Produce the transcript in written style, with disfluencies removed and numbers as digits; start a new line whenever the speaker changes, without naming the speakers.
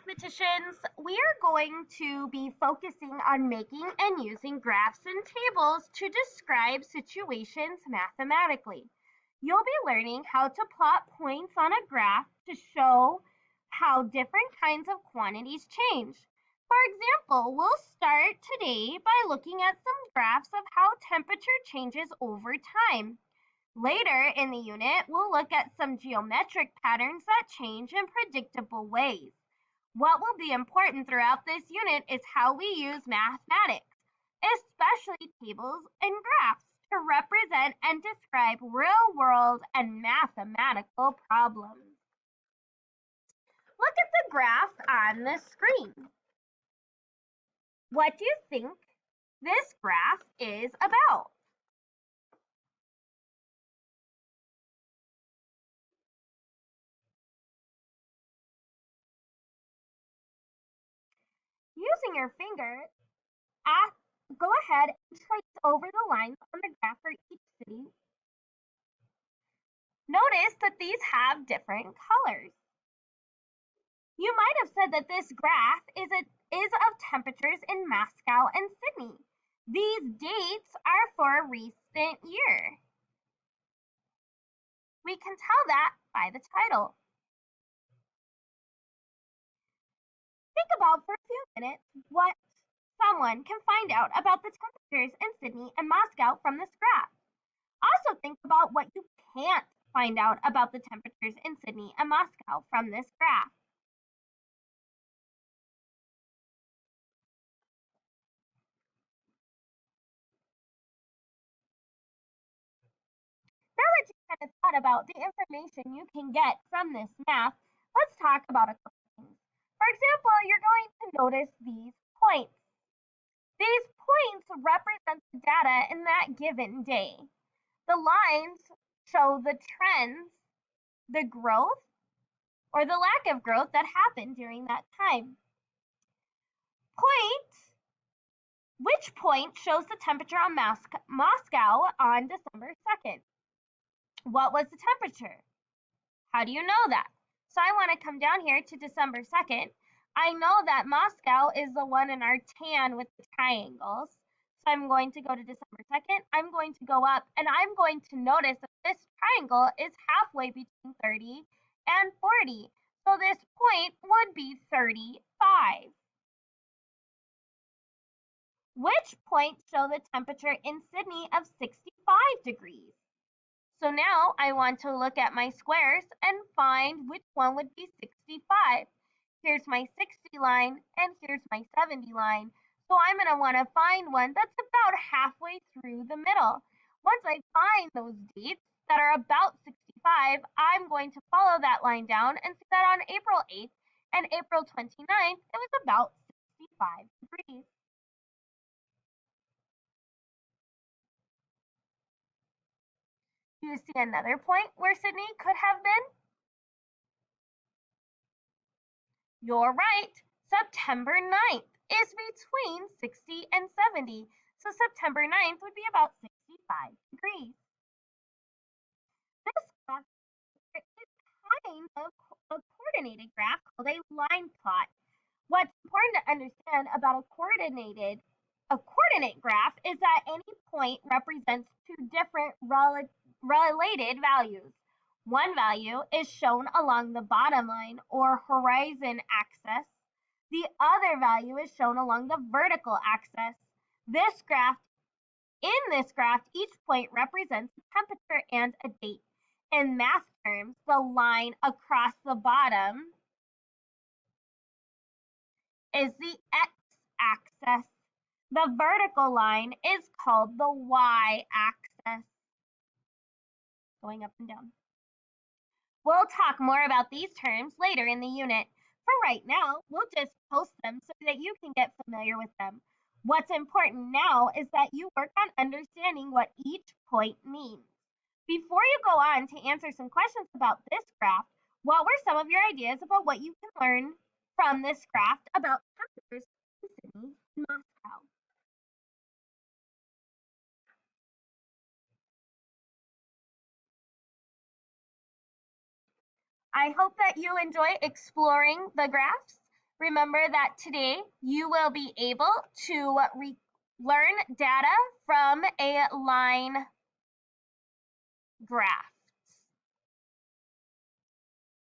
mathematicians, we are going to be focusing on making and using graphs and tables to describe situations mathematically. You'll be learning how to plot points on a graph to show how different kinds of quantities change. For example, we'll start today by looking at some graphs of how temperature changes over time. Later in the unit, we'll look at some geometric patterns that change in predictable ways. What will be important throughout this unit is how we use mathematics, especially tables and graphs, to represent and describe real-world and mathematical problems. Look at the graph on the screen. What do you think this graph is about? Using your finger, go ahead and trace over the lines on the graph for each city. Notice that these have different colors. You might have said that this graph is of temperatures in Moscow and Sydney. These dates are for a recent year. We can tell that by the title. Think about for a few minutes what someone can find out about the temperatures in Sydney and Moscow from this graph. Also think about what you can't find out about the temperatures in Sydney and Moscow from this graph. Now that you've kind of thought about the information you can get from this map, let's talk about a couple things. For example, you're going to notice these points. These points represent the data in that given day. The lines show the trends, the growth, or the lack of growth that happened during that time. Which point shows the temperature on Moscow on December 2nd? What was the temperature? How do you know that? So I want to come down here to December 2nd. I know that Moscow is the one in our tan with the triangles. So I'm going to go to December 2nd. I'm going to go up and I'm going to notice that this triangle is halfway between 30 and 40. So this point would be 35. Which points show the temperature in Sydney of 65 degrees? So now I want to look at my squares and find which one would be 65. Here's my 60 line and here's my 70 line. So I'm going to want to find one that's about halfway through the middle. Once I find those dates that are about 65, I'm going to follow that line down and see that on April 8th and April 29th, it was about 65 degrees. Do you see another point where Sydney could have been? You're right. September 9th is between 60 and 70. So September 9th would be about 65 degrees. This graph is kind of a coordinated graph called a line plot. What's important to understand about a coordinate graph is that any point represents two different related values. One value is shown along the bottom line or horizon axis. The other value is shown along the vertical axis. In this graph, each point represents a temperature and a date. In math terms, the line across the bottom is the x-axis. The vertical line is called the y-axis, going up and down. We'll talk more about these terms later in the unit. For right now, we'll just post them so that you can get familiar with them. What's important now is that you work on understanding what each point means. Before you go on to answer some questions about this graph, what were some of your ideas about what you can learn from this graph about temperatures in Sydney and Moscow? I hope that you enjoy exploring the graphs. Remember that today you will be able to learn data from a line graph.